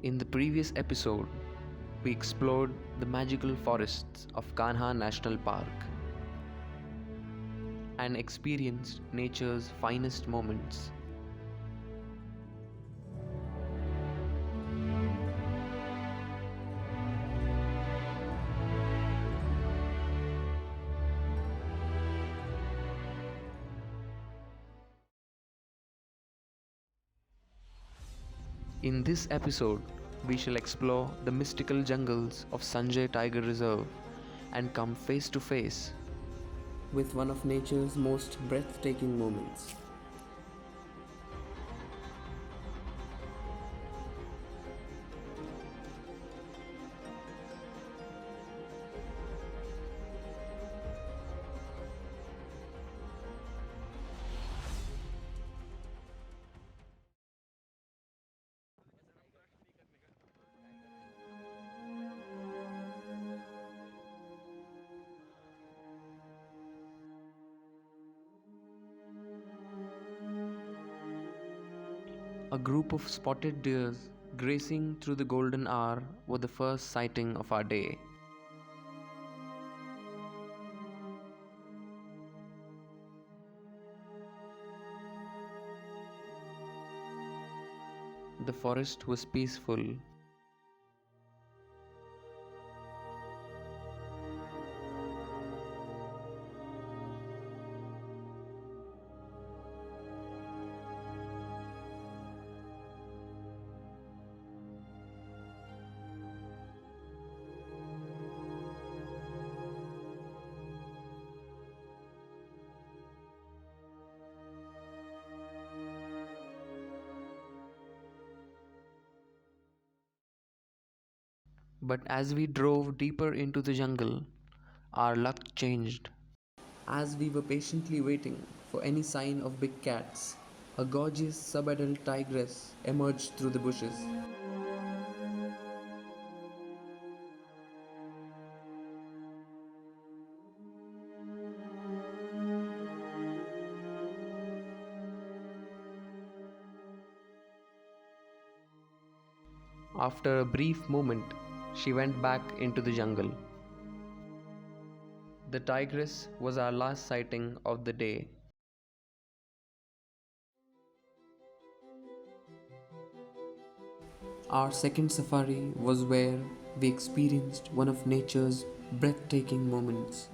In the previous episode, we explored the magical forests of Kanha National Park and experienced nature's finest moments. In this episode, we shall explore the mystical jungles of Sanjay Tiger Reserve and come face to face with one of nature's most breathtaking moments. A group of spotted deers grazing through the golden hour were the first sighting of our day. The forest was peaceful. But as we drove deeper into the jungle, our luck changed. As we were patiently waiting for any sign of big cats, a gorgeous subadult tigress emerged through the bushes. After a brief moment, she went back into the jungle. The tigress was our last sighting of the day. Our second safari was where we experienced one of nature's breathtaking moments.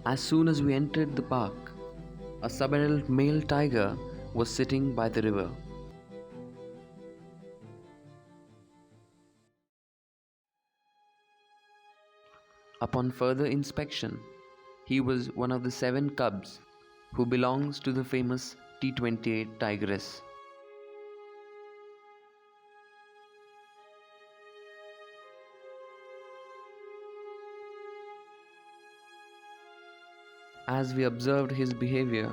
As soon as we entered the park, a subadult male tiger was sitting by the river. Upon further inspection, he was one of the 7 cubs who belongs to the famous T28 Tigress. As we observed his behavior,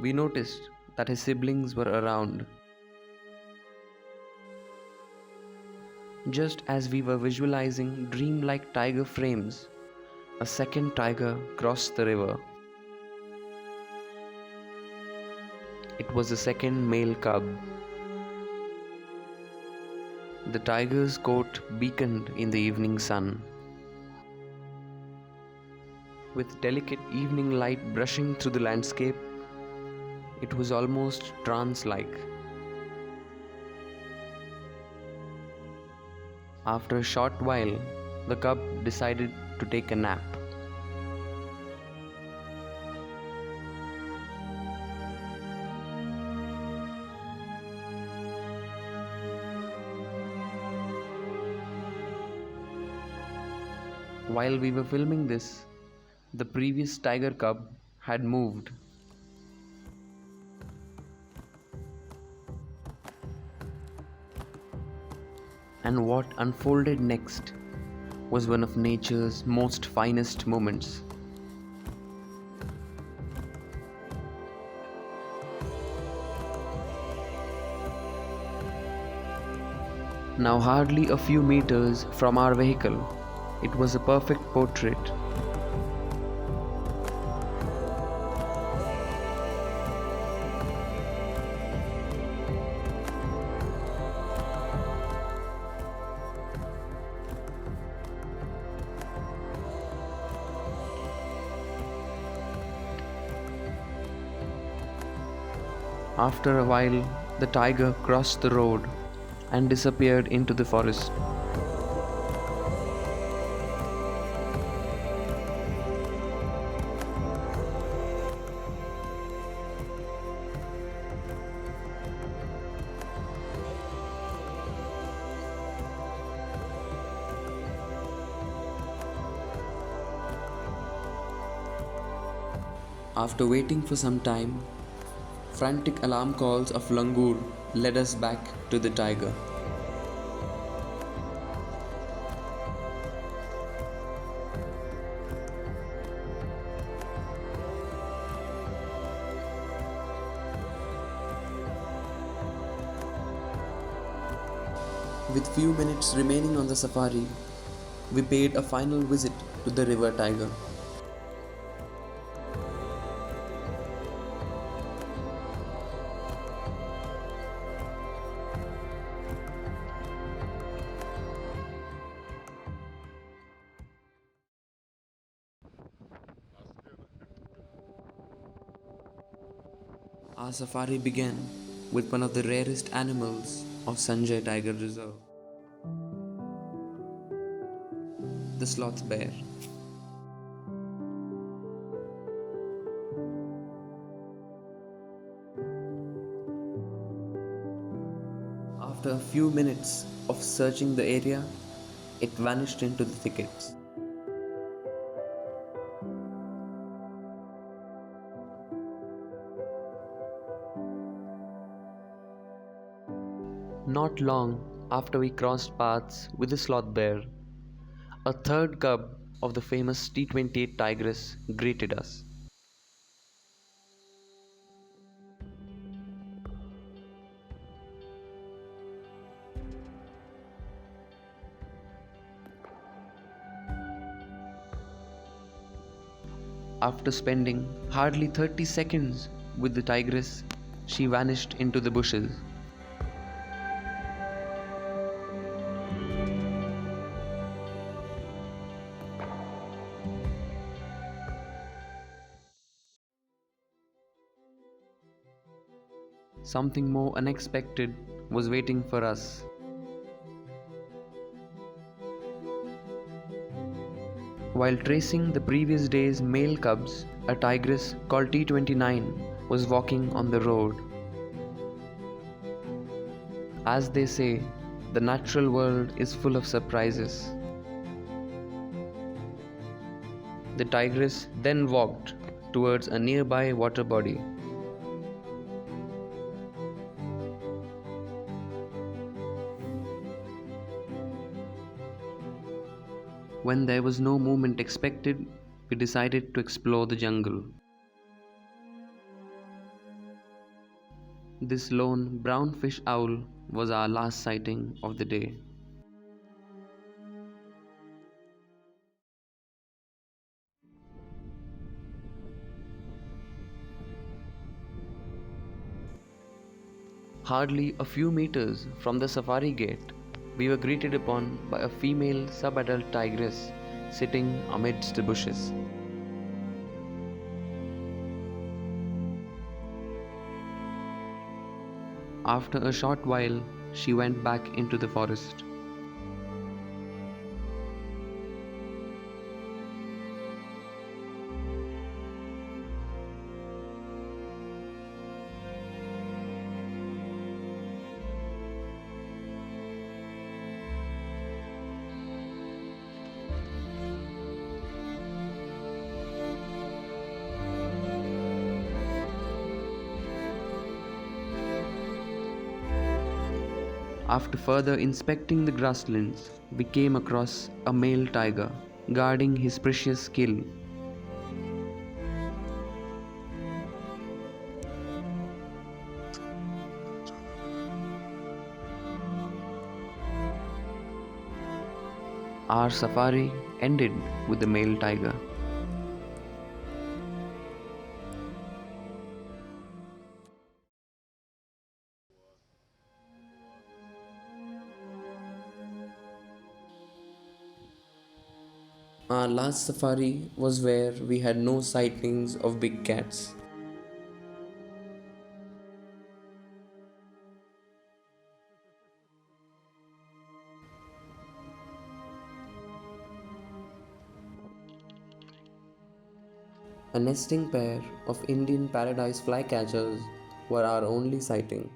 we noticed that his siblings were around. Just as we were visualizing dreamlike tiger frames, a second tiger crossed the river. It was the second male cub. The tiger's coat beaconed in the evening sun. With delicate evening light brushing through the landscape, it was almost trance-like. After a short while, the cub decided to take a nap. While we were filming this, the previous tiger cub had moved. And what unfolded next was one of nature's most finest moments. Now hardly a few meters from our vehicle, it was a perfect portrait. After a while, the tiger crossed the road and disappeared into the forest. After waiting for some time, frantic alarm calls of langur led us back to the tiger. With few minutes remaining on the safari, we paid a final visit to the river tiger. Our safari began with one of the rarest animals of Sanjay Tiger Reserve, the sloth bear. After a few minutes of searching the area, it vanished into the thickets. Not long after we crossed paths with the sloth bear, a third cub of the famous T28 Tigress greeted us. After spending hardly 30 seconds with the tigress, she vanished into the bushes. Something more unexpected was waiting for us. While tracing the previous day's male cubs, a tigress called T29 was walking on the road. As they say, the natural world is full of surprises. The tigress then walked towards a nearby water body. When there was no movement expected, we decided to explore the jungle. This lone brown fish owl was our last sighting of the day. Hardly a few meters from the safari gate, we were greeted upon by a female subadult tigress sitting amidst the bushes. After a short while, she went back into the forest. After further inspecting the grasslands, we came across a male tiger guarding his precious kill. Our safari ended with the male tiger. Our last safari was where we had no sightings of big cats. A nesting pair of Indian paradise flycatchers were our only sighting.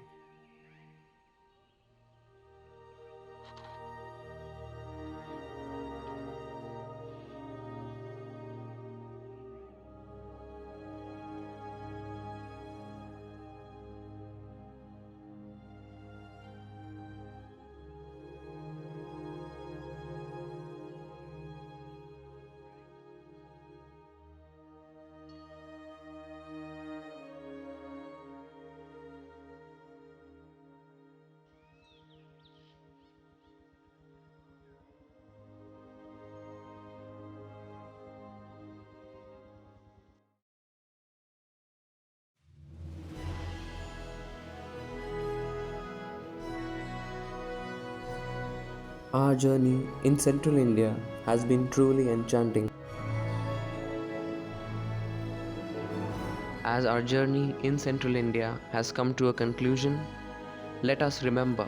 Our journey in central India has been truly enchanting. As our journey in central India has come to a conclusion, let us remember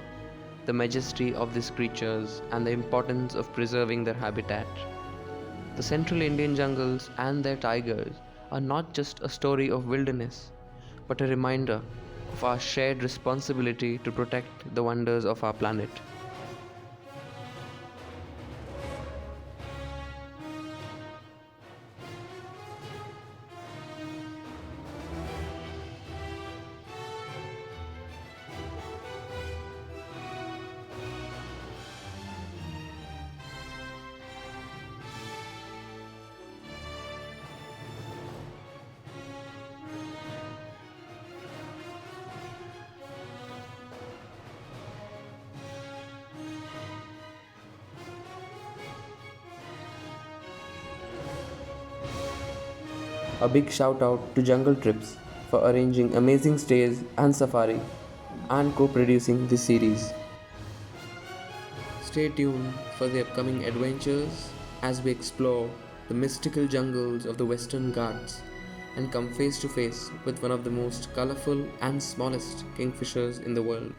the majesty of these creatures and the importance of preserving their habitat. The central Indian jungles and their tigers are not just a story of wilderness, but a reminder of our shared responsibility to protect the wonders of our planet. A big shout out to Jungletrips for arranging amazing stays and safari and co-producing this series. Stay tuned for the upcoming adventures as we explore the mystical jungles of the Western Ghats and come face to face with one of the most colorful and smallest kingfishers in the world.